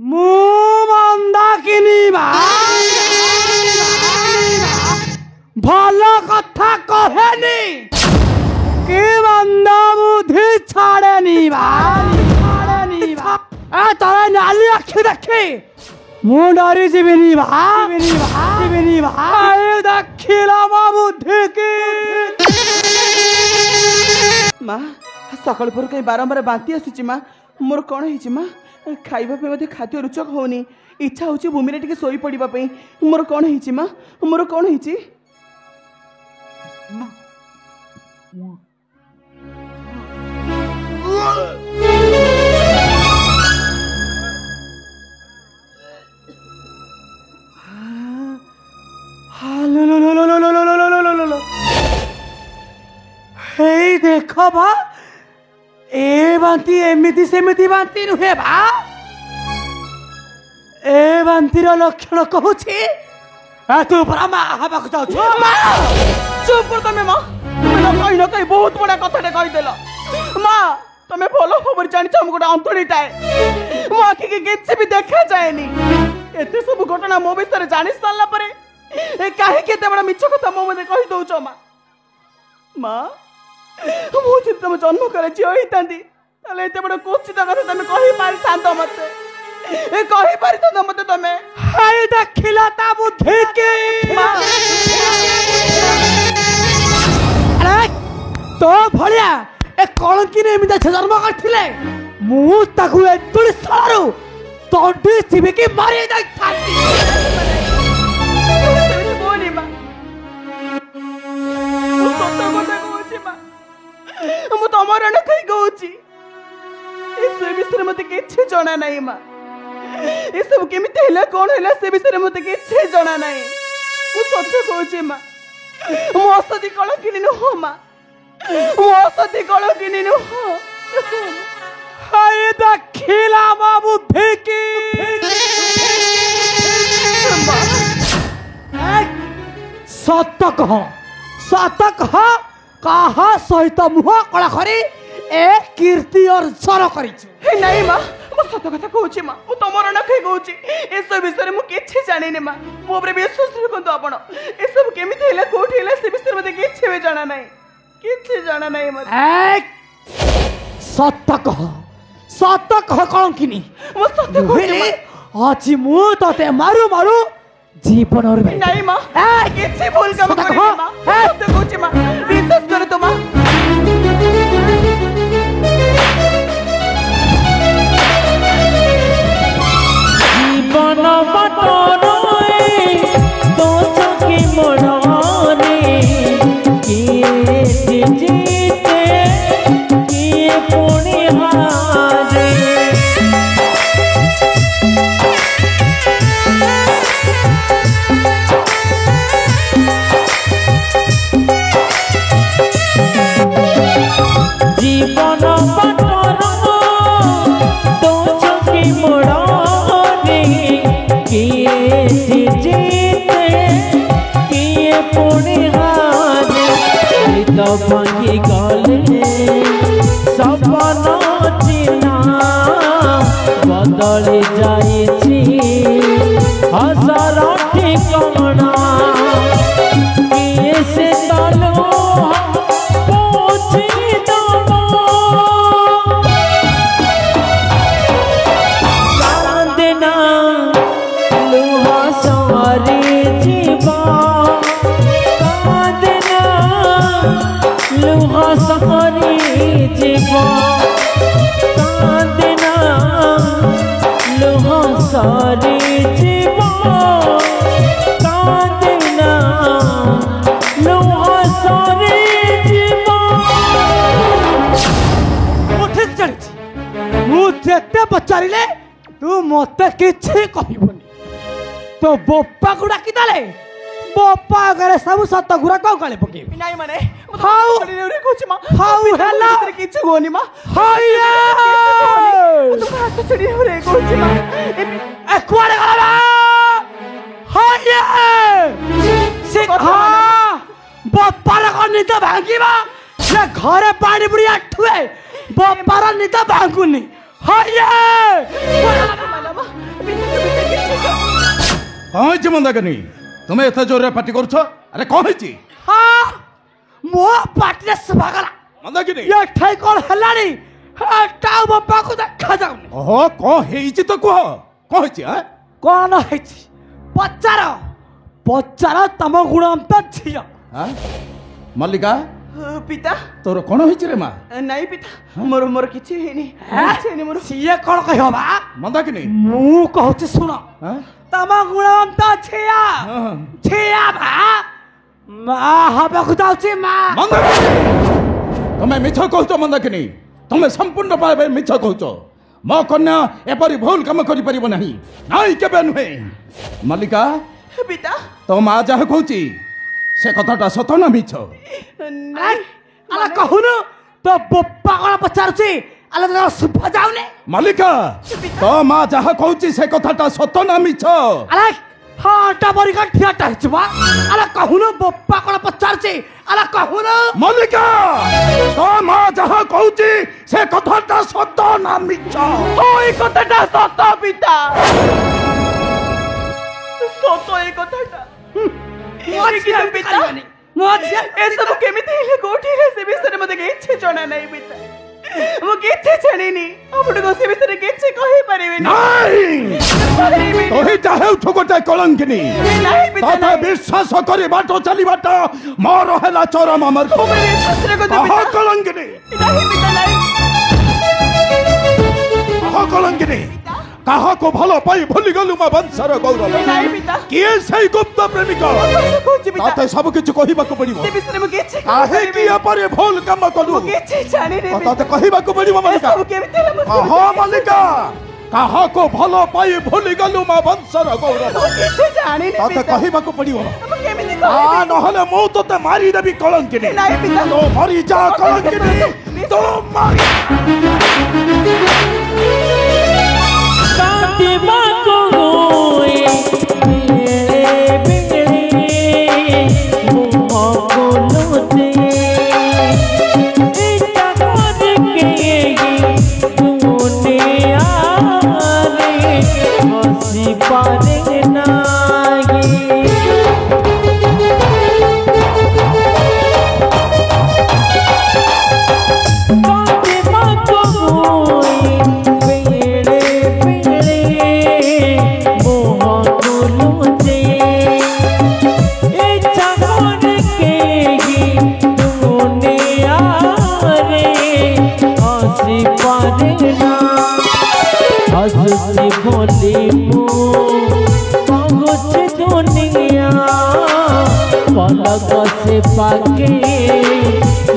मु मंदाकिनी बा भलो कथा कहेनी कि मंदा बुद्धि छाड़ेनी बा ए तारे नाली आखि देखी मु डरी जीविनी बा आए देखिला बा बुद्धि की माँ सकाल पर कहीं बारंबार बांती आसी माँ मोर कौन है माँ खाइबा पे मते खाद्य रुचक होनी इच्छा होची भूमि रे टिके सोई पड़िबा पे मोर कौन है माँ मोर कौन है हे देखो बा ए बांती एमिति सेमिति बांती नुहे बा ए बांतीर लक्षण कहूची तू परा मा हबा को जाऊ माँ चुप कर तमे माँ तुम न कहीं बहुत बड़ा कथाटे कही देला माँ तमे भलो खबर जानी हम गोटे अंतड़ीटाए मो आखि के किसी भी देखा जाएनी एते सब घटना मो विषय जानी सारला परे कहीं केते बड़ा मिछ कथा मो मते कही दउछ माँ माँ मु तुम जन्म करे झील होती ताले एते बड़ा कुचित कथा तमे कही पारि थांत मते कही पारि थांत मते तमे हाय देखिला ता बुद्धि के अरे तो भलिया ए कलंकी ने एमिता जन्म करथिले मु ताकू ए तुली सारू तोडी सिबे की मारी जाई थाती बोली माँ सत्य कथा कहूची माँ मु तमर न कही कहूची इस विषय मते किछि जणा नाही माँ ए सब केमिते हैला कोन हैला से विषय मते किछि जणा नाही मु सत्य कहूची माँ मु असति कलंकिनी न हो माँ मु असति कलंकिनी न हो हाय देखिला मा बुद्धि की सत्य कह कहा सहित मुह कला करी ए कीर्ति अर्जन करिछु नहीं माँ मु सत्य कथा कहूची माँ मु तमर न कही कहूची ए सब विषय मु किछि जानिनी माँ मो ऊपर विश्वास रखंतु आपण ए सब केमिते हैला कोठी हैला से विषय मते किछि भी जाना नाही किछि जाना नाही मते सत्य कह कलंकिनी मु सत्य कहूची माँ आज मु तते मारू जीवन और नहीं माँ किसी भूल काम करी माँ सत्य कहूची माँ विश्वास कर तो माँ जीवन बटोरे तो चकी मोड़ने किए जीते किए पुणे हारे जीवन बटोरो तो चकी मोड़ने किए जीते किए पुणे हारे तो भांगी गले सपन चिन्हा बदली जाइछि हसर ठिकाना किए से तलो पहुँची दबो कांदना लुहा सारी जीवा कांदना लुहा सारी जीवा कांदना लुहा सारी जीवा कांदना लुहा सारी जीवा उठे चढ़ी मु जेते पचारिले तू मते किछि कहबोनी तो बोपा गुडा की ताले बोपा करे सब सत गुरा को काले पके नहीं माने हाउ रे कहूची माँ हाउ हेला किछि होनी माँ हाया तू हाथ चढ़ी रे कहूची माँ ए कुआरे गला हाया से हां बोपार को निद भांगीबा से घरे पानी बुड़ी आठुए बोपार निद भांगुनी हाया कौन है मंदाकिनी तुम्हें एत जोर पार्टी कर अरे कौन है हाँ मो पार्टी सभागला मंदाकिनी ये ठाई कौन हलानी टाउ बापा को देखा जाउनी ओहो कौन है तो कह कौन है कौन है पचार पचार तम गुणवंत झिया मल्लिका पिता तोर कौन हो रे माँ नहीं पिता मोर मोर किछि हेनी मोर सीए कौन कहबा मंदाकिनी मु कहूची सुन तम गुणवंत झिया झिया बा माँ हबकु जाउची माँ मंदाकिनी तुम्हें मिछ कहूच मंदाकिनी तुम्हें संपूर्ण भाव मिछ कहूच मो कन्या एपरी भूल कम करि परिबो नाही नाई केबे नुहे मल्लिका पिता तो माँ जहाँ कहूँ से कथाटा सत ना मिछ अला कहूनु तो बप्पा कौन पचारुची अला तो सुभा जाउने मल्लिका तो माँ जहाँ कहूँ से कथाटा सत ना मिछ अला हाँ टाबरी का ठियाटा हिचबा अला कहूनु बप्पा कौन पचारुची अला कहूनु मल्लिका तो माँ जहाँ कहूँ से कथाटा सत ना मिछ ओई कथाटा सत पिता सत ए कथाटा मोचिया पिता मोचिया ए सब केमिति हेले कोठी रे से विषय मते किछि जणा नै पिता मु किछि छनिनी आपण को से विषय किछि कहि परिबेनी नहीं तो ही चाहे उठोगोटे कलंकिनी नहीं पिता तथा विश्वास करी बाटो चली बाटो मोर हेला चरम अमर को मेरे शास्त्र को दे पिता कलंकिनी नहीं पिता नहीं कलंकिनी कहा को भलो पाई भूली गलु मा वंशर गौरव नहीं पिता किए सही गुप्त प्रेमिका ताते सब किछ कहिबा को पड़िबो से विषय में किछि काहे कि अपरे भूल काम कलु किछि जानि रे ताते कहिबा को पड़िबो मल्लिका सब केमिति ले कहा मल्लिका कहा को भलो पाई भूली गलु मा वंशर गौरव किछि जानि रे ताते कहिबा को पड़िबो केमिति आ नहले मु तते मारी देबी कलंकिनी नहीं पिता तो मरी जा कलंकिनी तो मारी से पाके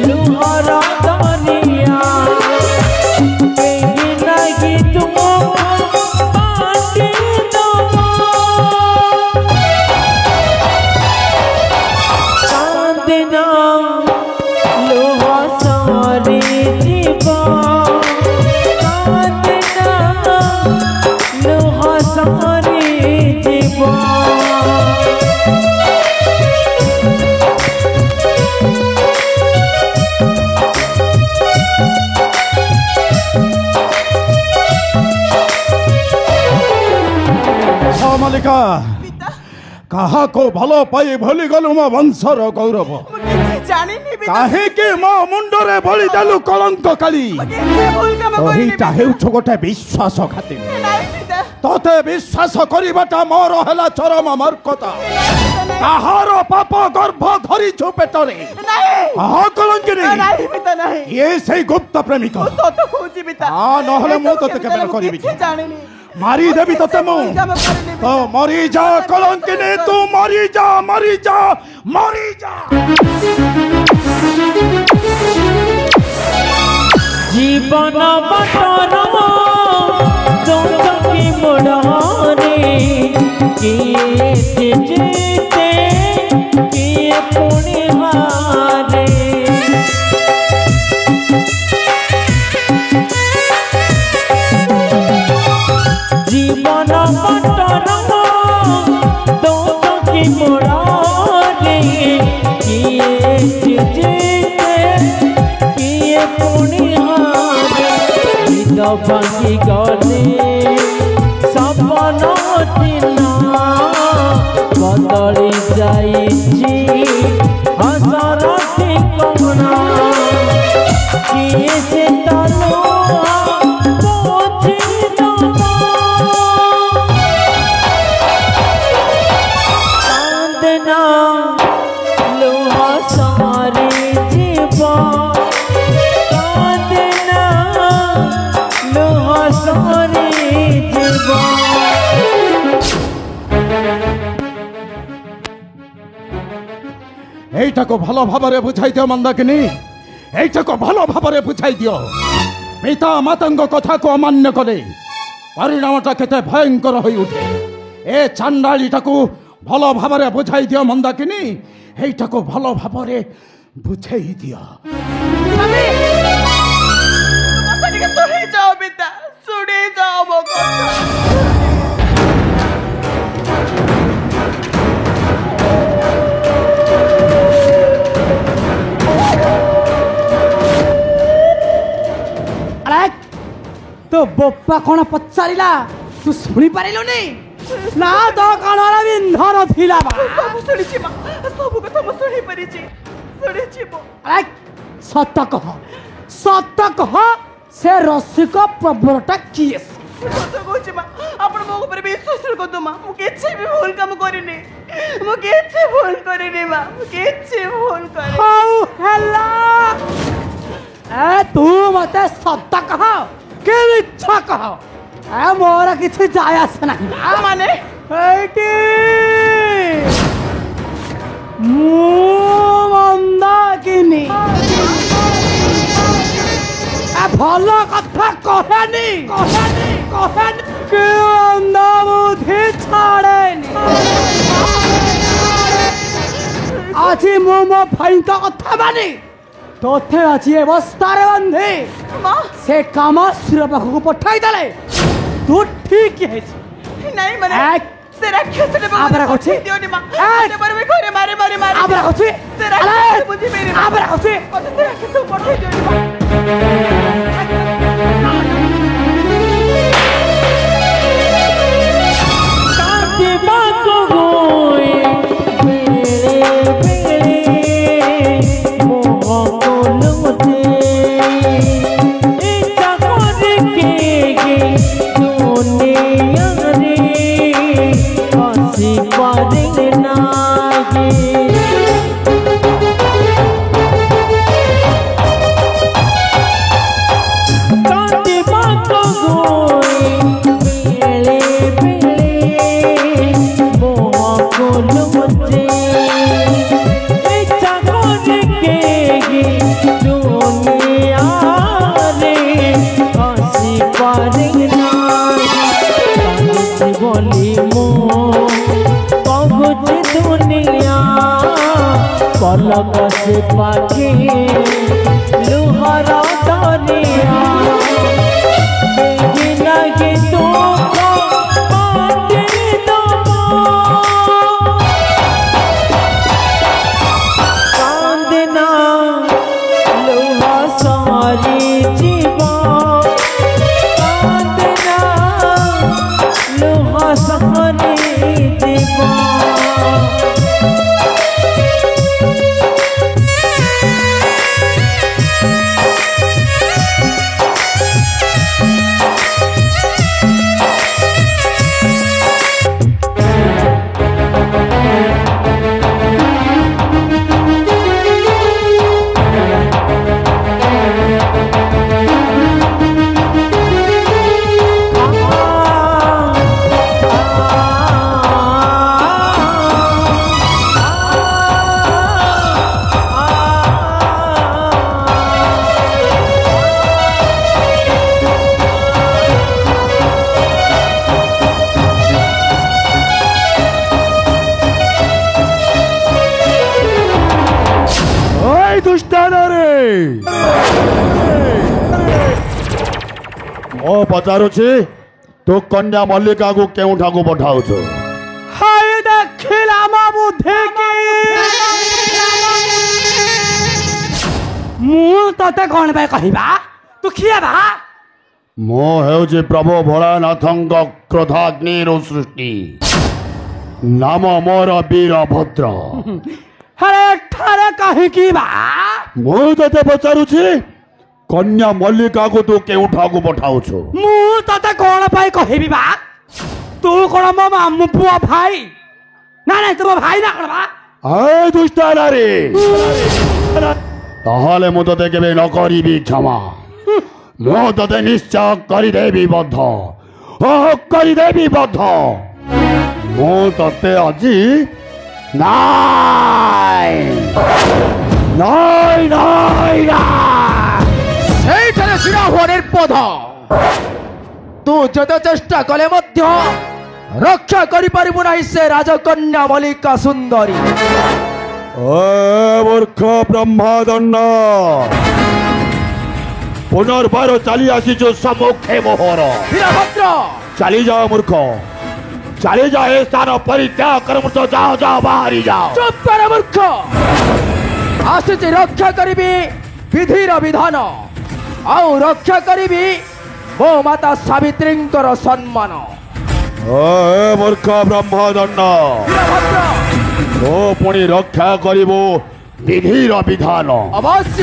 लुहरा दुनिया बेगी लगी तुमको बाटे दो चांदना लोहा सारे जीवा चांदना लोहा सारे जीवा मल्लिका कहा को भलो पाई भूली गलु मो वंशर गौरव काहे के मो मुंडरे बळी देलु कलंक काली ओही चाहे गोटे विश्वास खातिर तते विश्वास करिबाटा मोर हेला चरम मर्कता कहारो पाप गर्भ धरी छु पेटरे कहा कलंकिनी ये सही गुप्त प्रेमिका हां नहले मो तते केबे करिबि मारी देवी तते मो तो मरी जा कलंकिनी तू मरी जा मरी जा मरी जा जीवन बटर की मोड़े किए जीते किए पुण्य हारे जीवन बटर की मोड़े किए जीते किए पुण्य भांगी गले सपन दिना এইটাকে ভালো ভাবে বুঝাই দিও মন্দাকিনী এইটাকে ভালো ভাবে বুঝাই দিও পিতা মাতাঙ্গ কথাকে অমান্য করে পরিণামটা কেতে ভয়ঙ্কর হয়ে উঠে এ চান্ডালীটাকে ভালো ভাবে বুঝাই দিও মন্দাকিনী এইটাকে ভালো ভাবে বুঝাই দিও কথাটিকে শুনে যাও পিতা শুনে যাও ମୋ କଥା तो बोपा कौन पचारा तू शुणी पारिलुनी ना तो कणर बिंधन थिला बा ସବୁ ଶୁଣିଛି ମା ସବୁ କଥା ମୁଁ ଶୁଣି ପାରିଛି ଶୁଣିଛି ମୁଁ अरे सत कह से रसिक प्रबलटा किए ସତ କହୁଛି ମା ଆପଣ ମୋ ଉପରେ ବିଶ୍ୱାସ ରଖନ୍ତୁ ମା ମୁଁ କିଛି ବି ଭୁଲ କାମ କରିନି ମୁଁ କିଛି ଭୁଲ କରିନି ମା ମୁଁ କିଛି ଭୁଲ କରିନି हाउ हेला ए तू मते सत कह के मिछा कह ए मोर किछि जाय आसे नाही ମାନେ एटी मु मंदाकिनी ए भलो कथा कहनी के अंधा बुद्धि छाड़ेनी আজি मु मो भाई का कथा मानी तोथे আজি अवस्थारे बंधे ମା से काम सुर पाखक पठाई देले तू ठीक है ନାଇଁ ମାନେ এক ସେ ରାକ୍ଷସଟେ ଆବରା କରୁଛି। ଦିଅନି ମା ଏକ। ସେ ପରେ ଘରେ ମାରି ମାରି ମାରି आबरा होची ସେ ରାକ୍ଷସ ବୁଝିବେନି ମା। आबरा होची ମତେ ସେ ରାକ୍ଷସ ପଠେଇ ଦିଅନି ମା କାନ୍ଦିବାକୁ ହୁଏ ବେଳେ ବେଳେ ମୋହ କୋଲୁତେ ଇଚ୍ଛା କରିକେ ଦୁନିଆରେ ହସି ପାରେ ନାହିଁ କାନ୍ଦିବାକୁ ହୁଏ ବେଳେ ବେଳେ ମୋହ କୋଲୁତେ ଇଚ୍ଛା କରିକେ ଦୁନିଆରେ ହସି ପାରେ ନାହିଁ କାନ୍ଦୁଛି ବୋଲି ମୁଁ କହୁଛି ଦୁନିଆ ପଲକ ସେ ପାଖି ଲୁହର ଦରିଆ ବେଗି ଲାଗି ଦୁଃଖ ବାନ୍ଧି ଦବ କାନ୍ଦିନା ଲୁହ ସରି ଯିବ କାନ୍ଦିନା ଲୁହ ସରି ଯିବ ওই দুষ্টানা রে ମୁଁ ପଚାରୁଛି ତୁ କନ୍ୟା ମଲ୍ଲିକାକୁ କେଉଁଠାକୁ ପଠାଉଛୁ हाय देखिला मा बुद्धि की मु तते कोन बे कहिबा तू किए बा ମୁଁ ହେଉଛି ପ୍ରଭୁ ଭୋଳାନାଥଙ୍କ କ୍ରୋଧାଗ୍ନିରୁ ସୃଷ୍ଟି ନାମ ମୋର ବୀରଭଦ୍ର अरे ठारे कहि की बा ମୁଁ ତତେ ପଚାରୁଛି କନ୍ୟା ମଲ୍ଲିକାକୁ ତୁ କେଉଁଠାକୁ ପଠାଉଛୁ मु तते कोन पाई कहिबी बा तू कोन मो मामू पुआ भाई ना ना तू भाई ना कोन बा এই দুষ্টানা রে তাহলে ମୁଁ ତତେ କେବେ ନ କରିବି କ୍ଷମା ମୁଁ ତତେ ନିଶ୍ଚୟ କରିଦେବି ବଦ୍ଧ କରିଦେବି ବଦ୍ଧ ମୁଁ ତତେ ଆଜି নাই নাই নাই না ସେଇଠାରେ ଛିଡ଼ା ହୁଅ ନିର୍ପୋଧ। ତୁ ଯେତେ ଚେଷ୍ଟା କଲେ ମଧ୍ୟ ରକ୍ଷା କରିପାରିବୁ ନାହିଁ ସେ ରାଜକନ୍ୟା ମଲ୍ଲିକା ସୁନ୍ଦରୀ। মূর্খ ব্রহ্মদণ্ড পুনর্বার চালি আসিছ সম্মুখে মোহর বীরভদ্র চালি যাও মূর্খ চালি যাও এ স্থান পরিত্যাগ কর মূর্খ যাও যাও বাহারি যাও চুপ কর মূর্খ। আসিছি রক্ষা କରିବି ବିଧିର ବିଧାନ ଆଉ ରକ୍ଷା କରିବି ମୋ ମାତା ସାବିତ୍ରୀଙ୍କର ସମ୍ମାନ। মূর্খ ব্রহ্মদণ্ড ବୀରଭଦ୍ର ତୁ ପୁଣି ରକ୍ଷା କରିବୁ ବିଧିର ବିଧାନ ଅବଶ୍ୟ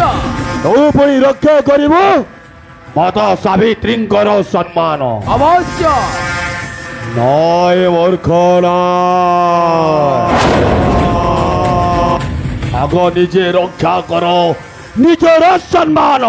ତୁ ପୁଣି ରକ୍ଷା କରିବୁ ମାତା ସାବିତ୍ରୀଙ୍କର ସମ୍ମାନ ଅବଶ୍ୟ নয় মূর্খ নয়। আগ নিজে রক্ষা করো নিজের সম্মান।